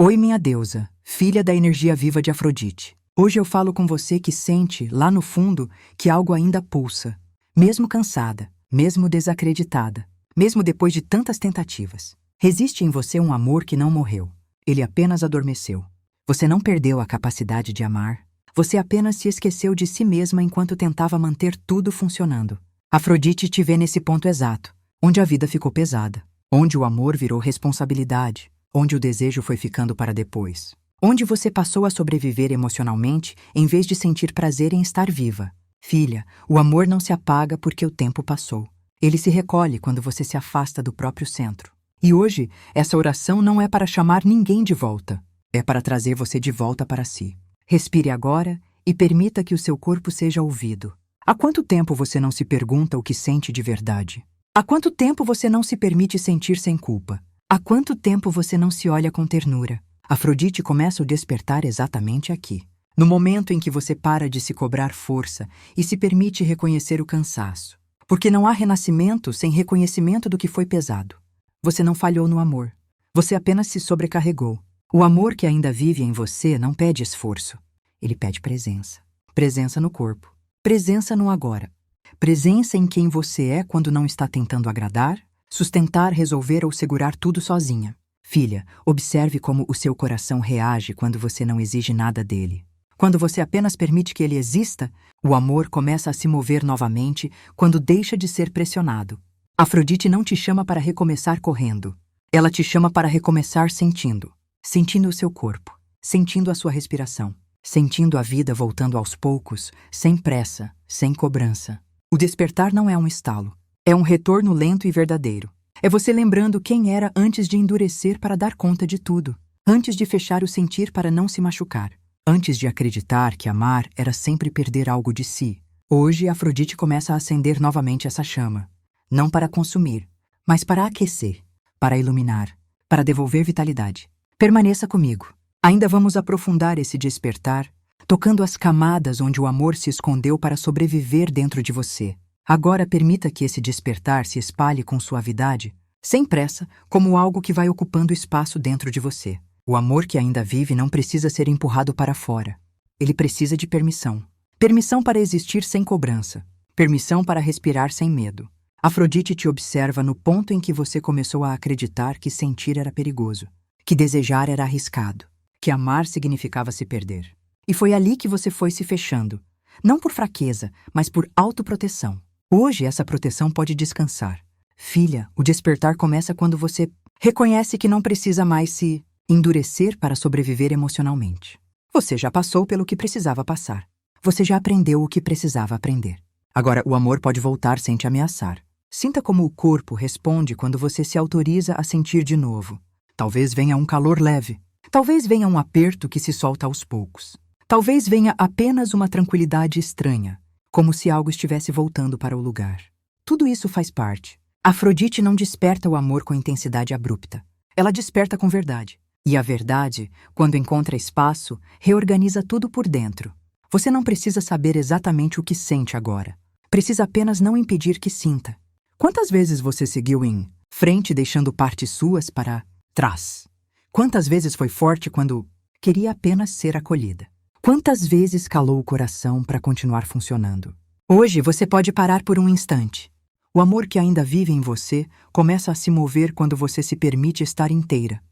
Oi, minha deusa, filha da energia viva de Afrodite. Hoje eu falo com você que sente, lá no fundo, que algo ainda pulsa. Mesmo cansada, mesmo desacreditada, mesmo depois de tantas tentativas. Existe em você um amor que não morreu. Ele apenas adormeceu. Você não perdeu a capacidade de amar. Você apenas se esqueceu de si mesma enquanto tentava manter tudo funcionando. Afrodite te vê nesse ponto exato, onde a vida ficou pesada, onde o amor virou responsabilidade, onde o desejo foi ficando para depois. Onde você passou a sobreviver emocionalmente em vez de sentir prazer em estar viva. Filha, o amor não se apaga porque o tempo passou. Ele se recolhe quando você se afasta do próprio centro. E hoje, essa oração não é para chamar ninguém de volta. É para trazer você de volta para si. Respire agora e permita que o seu corpo seja ouvido. Há quanto tempo você não se pergunta o que sente de verdade? Há quanto tempo você não se permite sentir sem culpa? Há quanto tempo você não se olha com ternura? Afrodite começa o despertar exatamente aqui. No momento em que você para de se cobrar força e se permite reconhecer o cansaço. Porque não há renascimento sem reconhecimento do que foi pesado. Você não falhou no amor. Você apenas se sobrecarregou. O amor que ainda vive em você não pede esforço. Ele pede presença. Presença no corpo. Presença no agora. Presença em quem você é quando não está tentando agradar, sustentar, resolver ou segurar tudo sozinha. Filha, observe como o seu coração reage quando você não exige nada dele. Quando você apenas permite que ele exista, o amor começa a se mover novamente quando deixa de ser pressionado. Afrodite não te chama para recomeçar correndo. Ela te chama para recomeçar sentindo. Sentindo o seu corpo, sentindo a sua respiração, sentindo a vida voltando aos poucos, sem pressa, sem cobrança. O despertar não é um estalo. É um retorno lento e verdadeiro. É você lembrando quem era antes de endurecer para dar conta de tudo. Antes de fechar o sentir para não se machucar. Antes de acreditar que amar era sempre perder algo de si. Hoje, Afrodite começa a acender novamente essa chama. Não para consumir, mas para aquecer, para iluminar, para devolver vitalidade. Permaneça comigo. Ainda vamos aprofundar esse despertar, tocando as camadas onde o amor se escondeu para sobreviver dentro de você. Agora permita que esse despertar se espalhe com suavidade, sem pressa, como algo que vai ocupando espaço dentro de você. O amor que ainda vive não precisa ser empurrado para fora. Ele precisa de permissão. Permissão para existir sem cobrança. Permissão para respirar sem medo. Afrodite te observa no ponto em que você começou a acreditar que sentir era perigoso, que desejar era arriscado, que amar significava se perder. E foi ali que você foi se fechando, não por fraqueza, mas por autoproteção. Hoje essa proteção pode descansar. Filha, o despertar começa quando você reconhece que não precisa mais se endurecer para sobreviver emocionalmente. Você já passou pelo que precisava passar. Você já aprendeu o que precisava aprender. Agora o amor pode voltar sem te ameaçar. Sinta como o corpo responde quando você se autoriza a sentir de novo. Talvez venha um calor leve. Talvez venha um aperto que se solta aos poucos. Talvez venha apenas uma tranquilidade estranha, como se algo estivesse voltando para o lugar. Tudo isso faz parte. Afrodite não desperta o amor com intensidade abrupta. Ela desperta com verdade. E a verdade, quando encontra espaço, reorganiza tudo por dentro. Você não precisa saber exatamente o que sente agora. Precisa apenas não impedir que sinta. Quantas vezes você seguiu em frente deixando partes suas para trás? Quantas vezes foi forte quando queria apenas ser acolhida? Quantas vezes calou o coração para continuar funcionando? Hoje você pode parar por um instante. O amor que ainda vive em você começa a se mover quando você se permite estar inteira.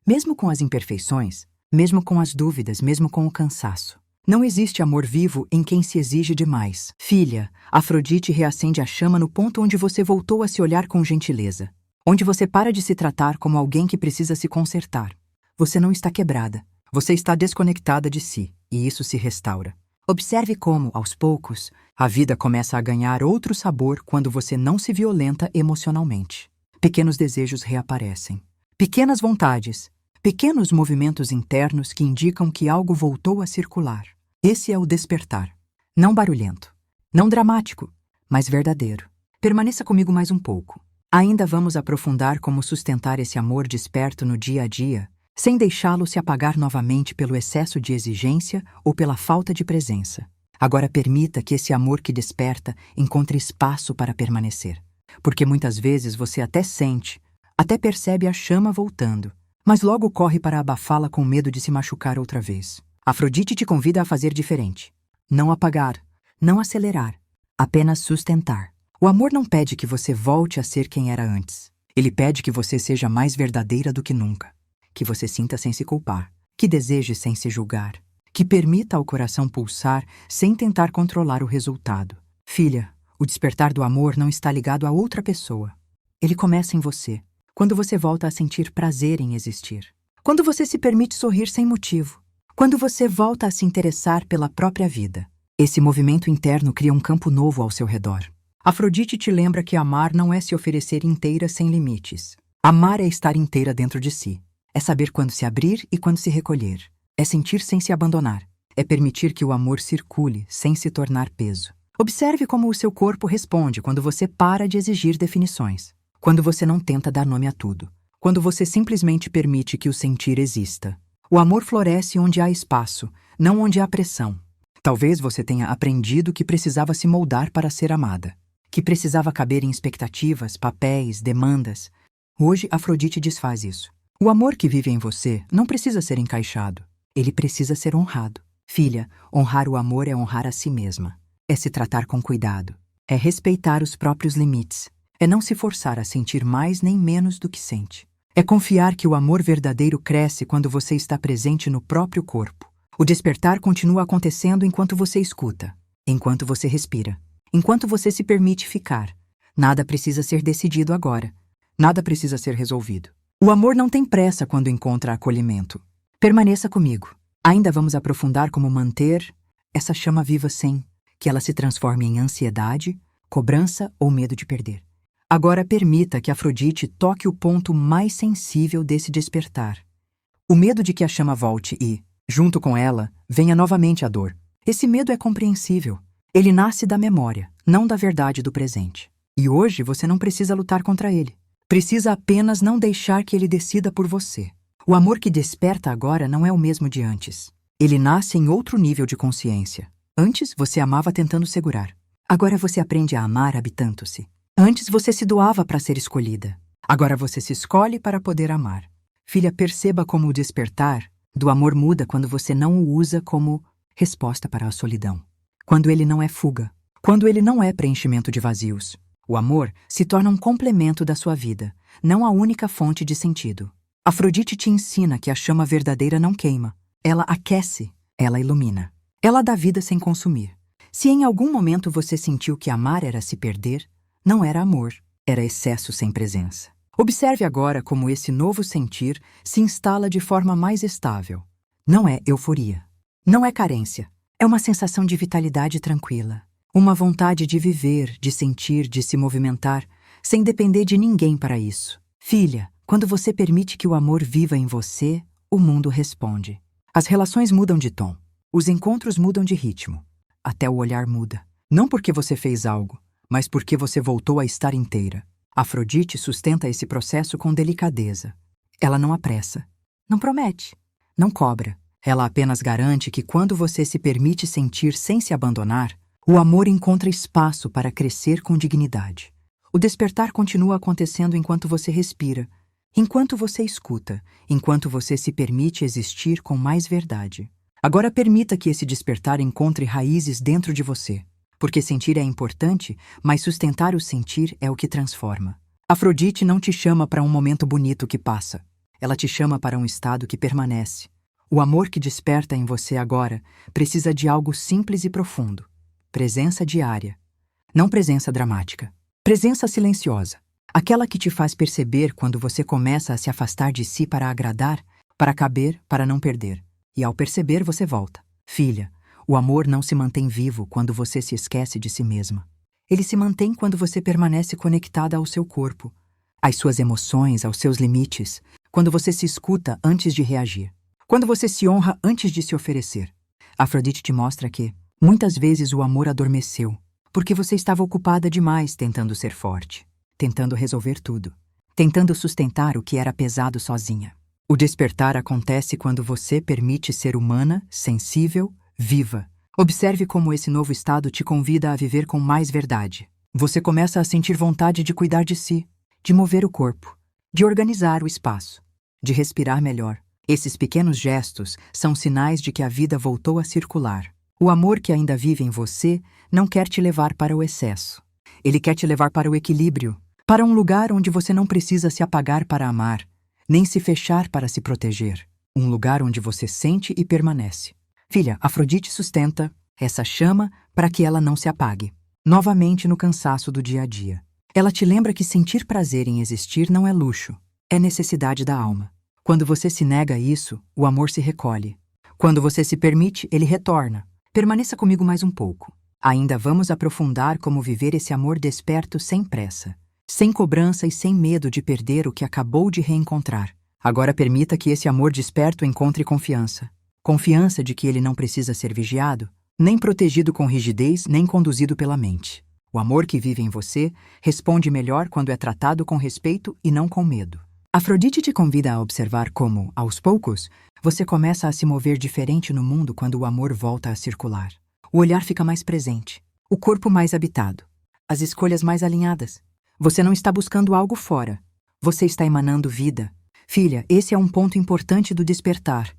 Mesmo com as imperfeições, mesmo com as dúvidas, mesmo com o cansaço. Não existe amor vivo em quem se exige demais. Filha, Afrodite reacende a chama no ponto onde você voltou a se olhar com gentileza. Onde você para de se tratar como alguém que precisa se consertar. Você não está quebrada. Você está desconectada de si, e isso se restaura. Observe como, aos poucos, a vida começa a ganhar outro sabor quando você não se violenta emocionalmente. Pequenos desejos reaparecem. Pequenas vontades. Pequenos movimentos internos que indicam que algo voltou a circular. Esse é o despertar. Não barulhento. Não dramático, mas verdadeiro. Permaneça comigo mais um pouco. Ainda vamos aprofundar como sustentar esse amor desperto no dia a dia, sem deixá-lo se apagar novamente pelo excesso de exigência ou pela falta de presença. Agora permita que esse amor que desperta encontre espaço para permanecer. Porque muitas vezes você até sente, até percebe a chama voltando, mas logo corre para abafá-la com medo de se machucar outra vez. Afrodite te convida a fazer diferente. Não apagar, não acelerar, apenas sustentar. O amor não pede que você volte a ser quem era antes. Ele pede que você seja mais verdadeira do que nunca. Que você sinta sem se culpar. Que deseje sem se julgar. Que permita ao coração pulsar sem tentar controlar o resultado. Filha, o despertar do amor não está ligado a outra pessoa. Ele começa em você, quando você volta a sentir prazer em existir. Quando você se permite sorrir sem motivo. Quando você volta a se interessar pela própria vida. Esse movimento interno cria um campo novo ao seu redor. Afrodite te lembra que amar não é se oferecer inteira sem limites. Amar é estar inteira dentro de si. É saber quando se abrir e quando se recolher. É sentir sem se abandonar. É permitir que o amor circule sem se tornar peso. Observe como o seu corpo responde quando você para de exigir definições. Quando você não tenta dar nome a tudo. Quando você simplesmente permite que o sentir exista. O amor floresce onde há espaço, não onde há pressão. Talvez você tenha aprendido que precisava se moldar para ser amada. Que precisava caber em expectativas, papéis, demandas. Hoje, Afrodite desfaz isso. O amor que vive em você não precisa ser encaixado. Ele precisa ser honrado. Filha, honrar o amor é honrar a si mesma. É se tratar com cuidado. É respeitar os próprios limites. É não se forçar a sentir mais nem menos do que sente. É confiar que o amor verdadeiro cresce quando você está presente no próprio corpo. O despertar continua acontecendo enquanto você escuta, enquanto você respira, enquanto você se permite ficar. Nada precisa ser decidido agora. Nada precisa ser resolvido. O amor não tem pressa quando encontra acolhimento. Permaneça comigo. Ainda vamos aprofundar como manter essa chama viva sem que ela se transforme em ansiedade, cobrança ou medo de perder. Agora permita que Afrodite toque o ponto mais sensível desse despertar. O medo de que a chama volte e, junto com ela, venha novamente a dor. Esse medo é compreensível. Ele nasce da memória, não da verdade do presente. E hoje você não precisa lutar contra ele. Precisa apenas não deixar que ele decida por você. O amor que desperta agora não é o mesmo de antes. Ele nasce em outro nível de consciência. Antes você amava tentando segurar. Agora você aprende a amar habitando-se. Antes você se doava para ser escolhida. Agora você se escolhe para poder amar. Filha, perceba como o despertar do amor muda quando você não o usa como resposta para a solidão. Quando ele não é fuga. Quando ele não é preenchimento de vazios. O amor se torna um complemento da sua vida, não a única fonte de sentido. Afrodite te ensina que a chama verdadeira não queima. Ela aquece, ela ilumina. Ela dá vida sem consumir. Se em algum momento você sentiu que amar era se perder, não era amor, era excesso sem presença. Observe agora como esse novo sentir se instala de forma mais estável. Não é euforia. Não é carência. É uma sensação de vitalidade tranquila. Uma vontade de viver, de sentir, de se movimentar, sem depender de ninguém para isso. Filha, quando você permite que o amor viva em você, o mundo responde. As relações mudam de tom. Os encontros mudam de ritmo. Até o olhar muda. Não porque você fez algo, mas porque você voltou a estar inteira. Afrodite sustenta esse processo com delicadeza. Ela não apressa, não promete, não cobra. Ela apenas garante que quando você se permite sentir sem se abandonar, o amor encontra espaço para crescer com dignidade. O despertar continua acontecendo enquanto você respira, enquanto você escuta, enquanto você se permite existir com mais verdade. Agora permita que esse despertar encontre raízes dentro de você. Porque sentir é importante, mas sustentar o sentir é o que transforma. Afrodite não te chama para um momento bonito que passa. Ela te chama para um estado que permanece. O amor que desperta em você agora precisa de algo simples e profundo. Presença diária. Não presença dramática. Presença silenciosa. Aquela que te faz perceber quando você começa a se afastar de si para agradar, para caber, para não perder. E ao perceber, você volta. Filha, o amor não se mantém vivo quando você se esquece de si mesma. Ele se mantém quando você permanece conectada ao seu corpo, às suas emoções, aos seus limites, quando você se escuta antes de reagir, quando você se honra antes de se oferecer. Afrodite te mostra que, muitas vezes, o amor adormeceu, porque você estava ocupada demais tentando ser forte, tentando resolver tudo, tentando sustentar o que era pesado sozinha. O despertar acontece quando você permite ser humana, sensível, viva. Observe como esse novo estado te convida a viver com mais verdade. Você começa a sentir vontade de cuidar de si, de mover o corpo, de organizar o espaço, de respirar melhor. Esses pequenos gestos são sinais de que a vida voltou a circular. O amor que ainda vive em você não quer te levar para o excesso. Ele quer te levar para o equilíbrio, para um lugar onde você não precisa se apagar para amar, nem se fechar para se proteger. Um lugar onde você sente e permanece. Filha, Afrodite sustenta essa chama para que ela não se apague. Novamente no cansaço do dia a dia. Ela te lembra que sentir prazer em existir não é luxo, é necessidade da alma. Quando você se nega a isso, o amor se recolhe. Quando você se permite, ele retorna. Permaneça comigo mais um pouco. Ainda vamos aprofundar como viver esse amor desperto sem pressa, sem cobrança e sem medo de perder o que acabou de reencontrar. Agora permita que esse amor desperto encontre confiança. Confiança de que ele não precisa ser vigiado, nem protegido com rigidez, nem conduzido pela mente. O amor que vive em você responde melhor quando é tratado com respeito e não com medo. Afrodite te convida a observar como, aos poucos, você começa a se mover diferente no mundo quando o amor volta a circular. O olhar fica mais presente, o corpo mais habitado, as escolhas mais alinhadas. Você não está buscando algo fora, você está emanando vida. Filha, esse é um ponto importante do despertar.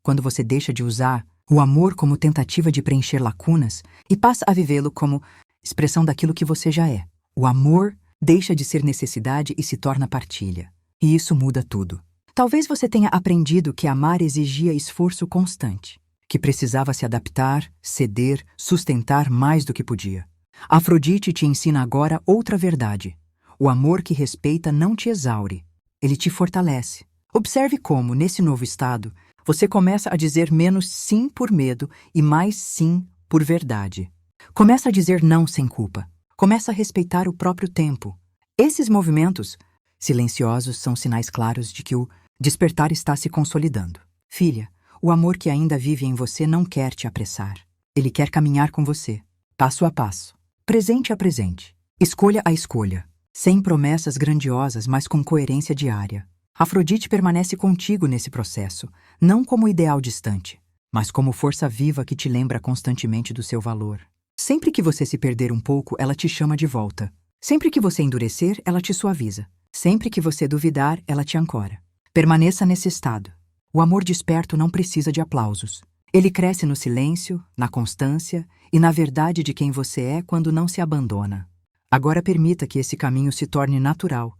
Quando você deixa de usar o amor como tentativa de preencher lacunas e passa a vivê-lo como expressão daquilo que você já é. O amor deixa de ser necessidade e se torna partilha. E isso muda tudo. Talvez você tenha aprendido que amar exigia esforço constante, que precisava se adaptar, ceder, sustentar mais do que podia. Afrodite te ensina agora outra verdade. O amor que respeita não te exaure, ele te fortalece. Observe como, nesse novo estado, você começa a dizer menos sim por medo e mais sim por verdade. Começa a dizer não sem culpa. Começa a respeitar o próprio tempo. Esses movimentos silenciosos são sinais claros de que o despertar está se consolidando. Filha, o amor que ainda vive em você não quer te apressar. Ele quer caminhar com você, passo a passo, presente a presente, escolha a escolha, sem promessas grandiosas, mas com coerência diária. Afrodite permanece contigo nesse processo, não como ideal distante, mas como força viva que te lembra constantemente do seu valor. Sempre que você se perder um pouco, ela te chama de volta. Sempre que você endurecer, ela te suaviza. Sempre que você duvidar, ela te ancora. Permaneça nesse estado. O amor desperto não precisa de aplausos. Ele cresce no silêncio, na constância e na verdade de quem você é quando não se abandona. Agora permita que esse caminho se torne natural,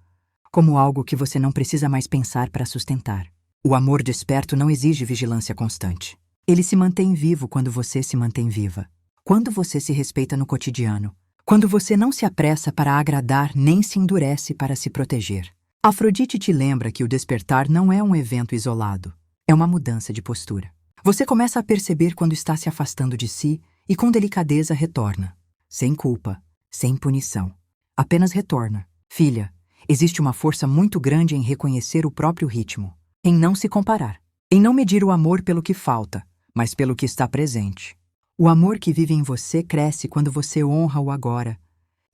como algo que você não precisa mais pensar para sustentar. O amor desperto não exige vigilância constante. Ele se mantém vivo quando você se mantém viva. Quando você se respeita no cotidiano. Quando você não se apressa para agradar nem se endurece para se proteger. Afrodite te lembra que o despertar não é um evento isolado. É uma mudança de postura. Você começa a perceber quando está se afastando de si e com delicadeza retorna. Sem culpa, sem punição. Apenas retorna. Filha, existe uma força muito grande em reconhecer o próprio ritmo, em não se comparar, em não medir o amor pelo que falta, mas pelo que está presente. O amor que vive em você cresce quando você honra o agora,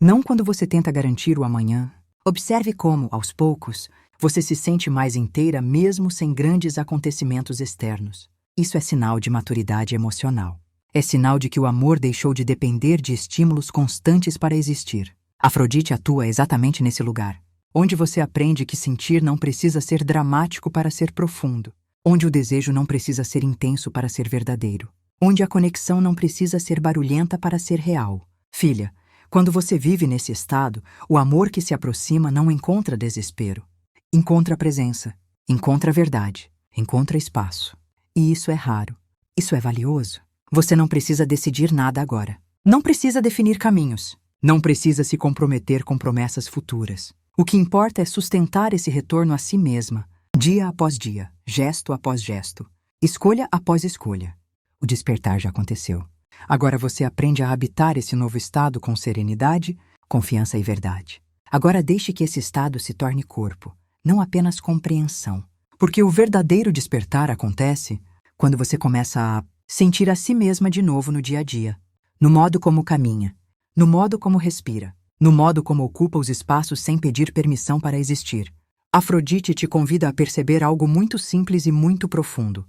não quando você tenta garantir o amanhã. Observe como, aos poucos, você se sente mais inteira mesmo sem grandes acontecimentos externos. Isso é sinal de maturidade emocional. É sinal de que o amor deixou de depender de estímulos constantes para existir. Afrodite atua exatamente nesse lugar, onde você aprende que sentir não precisa ser dramático para ser profundo, onde o desejo não precisa ser intenso para ser verdadeiro, onde a conexão não precisa ser barulhenta para ser real. Filha, quando você vive nesse estado, o amor que se aproxima não encontra desespero. Encontra presença, encontra verdade, encontra espaço. E isso é raro. Isso é valioso. Você não precisa decidir nada agora. Não precisa definir caminhos. Não precisa se comprometer com promessas futuras. O que importa é sustentar esse retorno a si mesma, dia após dia, gesto após gesto, escolha após escolha. O despertar já aconteceu. Agora você aprende a habitar esse novo estado com serenidade, confiança e verdade. Agora deixe que esse estado se torne corpo, não apenas compreensão. Porque o verdadeiro despertar acontece quando você começa a sentir a si mesma de novo no dia a dia, no modo como caminha, no modo como respira, no modo como ocupa os espaços sem pedir permissão para existir. Afrodite te convida a perceber algo muito simples e muito profundo.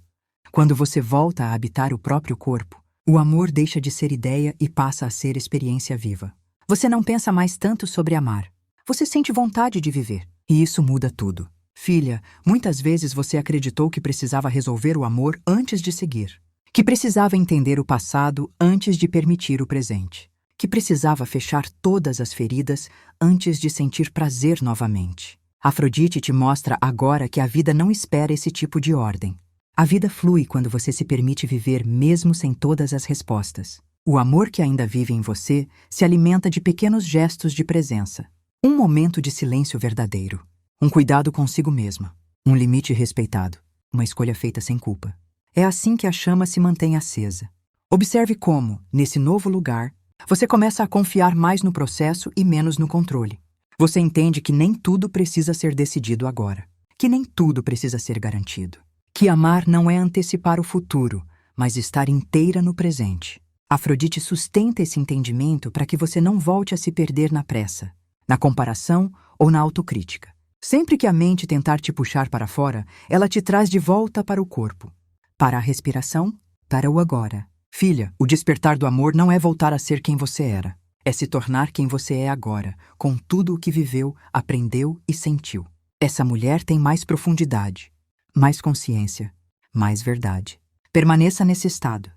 Quando você volta a habitar o próprio corpo, o amor deixa de ser ideia e passa a ser experiência viva. Você não pensa mais tanto sobre amar. Você sente vontade de viver. E isso muda tudo. Filha, muitas vezes você acreditou que precisava resolver o amor antes de seguir, que precisava entender o passado antes de permitir o presente, que precisava fechar todas as feridas antes de sentir prazer novamente. Afrodite te mostra agora que a vida não espera esse tipo de ordem. A vida flui quando você se permite viver mesmo sem todas as respostas. O amor que ainda vive em você se alimenta de pequenos gestos de presença. Um momento de silêncio verdadeiro. Um cuidado consigo mesma. Um limite respeitado. Uma escolha feita sem culpa. É assim que a chama se mantém acesa. Observe como, nesse novo lugar, você começa a confiar mais no processo e menos no controle. Você entende que nem tudo precisa ser decidido agora. Que nem tudo precisa ser garantido. Que amar não é antecipar o futuro, mas estar inteira no presente. Afrodite sustenta esse entendimento para que você não volte a se perder na pressa, na comparação ou na autocrítica. Sempre que a mente tentar te puxar para fora, ela te traz de volta para o corpo, para a respiração, para o agora. Filha, o despertar do amor não é voltar a ser quem você era. É se tornar quem você é agora, com tudo o que viveu, aprendeu e sentiu. Essa mulher tem mais profundidade, mais consciência, mais verdade. Permaneça nesse estado.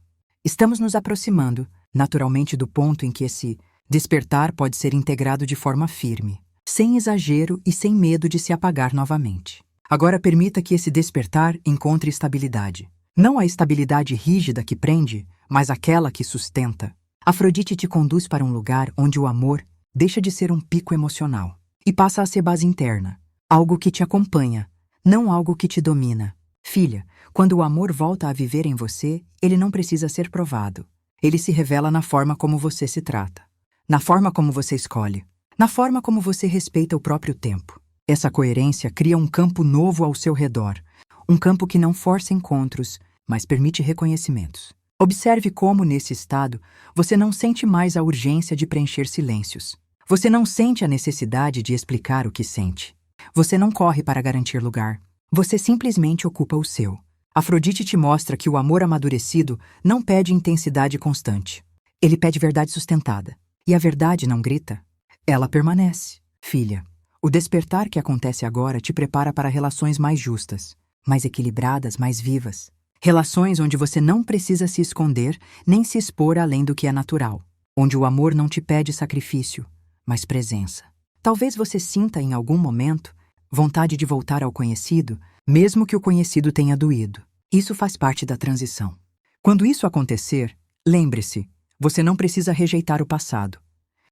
Estamos nos aproximando, naturalmente, do ponto em que esse despertar pode ser integrado de forma firme, sem exagero e sem medo de se apagar novamente. Agora permita que esse despertar encontre estabilidade. Não a estabilidade rígida que prende, mas aquela que sustenta. Afrodite te conduz para um lugar onde o amor deixa de ser um pico emocional e passa a ser base interna, algo que te acompanha, não algo que te domina. Filha, quando o amor volta a viver em você, ele não precisa ser provado. Ele se revela na forma como você se trata, na forma como você escolhe, na forma como você respeita o próprio tempo. Essa coerência cria um campo novo ao seu redor, um campo que não força encontros, mas permite reconhecimentos. Observe como, nesse estado, você não sente mais a urgência de preencher silêncios. Você não sente a necessidade de explicar o que sente. Você não corre para garantir lugar. Você simplesmente ocupa o seu. Afrodite te mostra que o amor amadurecido não pede intensidade constante. Ele pede verdade sustentada. E a verdade não grita. Ela permanece. Filha, o despertar que acontece agora te prepara para relações mais justas, mais equilibradas, mais vivas. Relações onde você não precisa se esconder nem se expor além do que é natural. Onde o amor não te pede sacrifício, mas presença. Talvez você sinta em algum momento vontade de voltar ao conhecido, mesmo que o conhecido tenha doído. Isso faz parte da transição. Quando isso acontecer, lembre-se, você não precisa rejeitar o passado.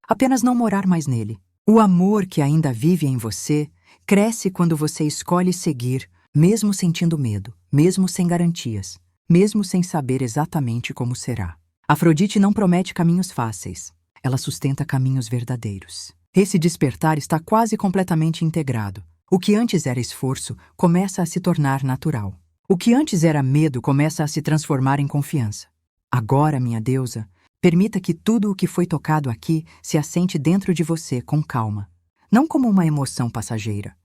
Apenas não morar mais nele. O amor que ainda vive em você cresce quando você escolhe seguir, mesmo sentindo medo, mesmo sem garantias, mesmo sem saber exatamente como será. Afrodite não promete caminhos fáceis. Ela sustenta caminhos verdadeiros. Esse despertar está quase completamente integrado. O que antes era esforço começa a se tornar natural. O que antes era medo começa a se transformar em confiança. Agora, minha deusa, permita que tudo o que foi tocado aqui se assente dentro de você com calma. Não como uma emoção passageira,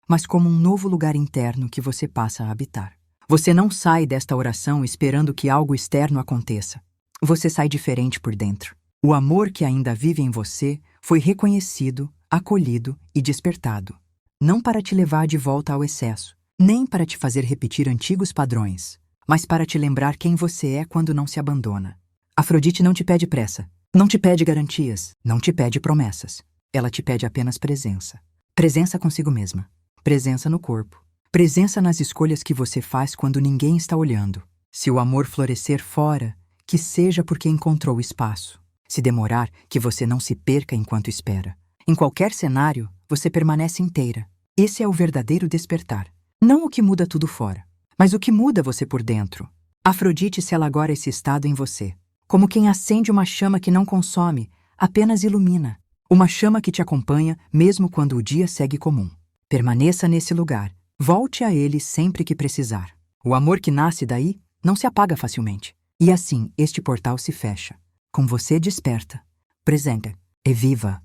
mas como um novo lugar interno que você passa a habitar. Você não sai desta oração esperando que algo externo aconteça. Você sai diferente por dentro. O amor que ainda vive em você foi reconhecido, acolhido e despertado. Não para te levar de volta ao excesso, nem para te fazer repetir antigos padrões, mas para te lembrar quem você é quando não se abandona. Afrodite não te pede pressa, não te pede garantias, não te pede promessas. Ela te pede apenas presença. Presença consigo mesma. Presença no corpo. Presença nas escolhas que você faz quando ninguém está olhando. Se o amor florescer fora, que seja porque encontrou espaço. Se demorar, que você não se perca enquanto espera. Em qualquer cenário, você permanece inteira. Esse é o verdadeiro despertar. Não o que muda tudo fora, mas o que muda você por dentro. Afrodite sela agora esse estado em você. Como quem acende uma chama que não consome, apenas ilumina. Uma chama que te acompanha mesmo quando o dia segue comum. Permaneça nesse lugar. Volte a ele sempre que precisar. O amor que nasce daí não se apaga facilmente. E assim, este portal se fecha. Com você desperta, presente e viva.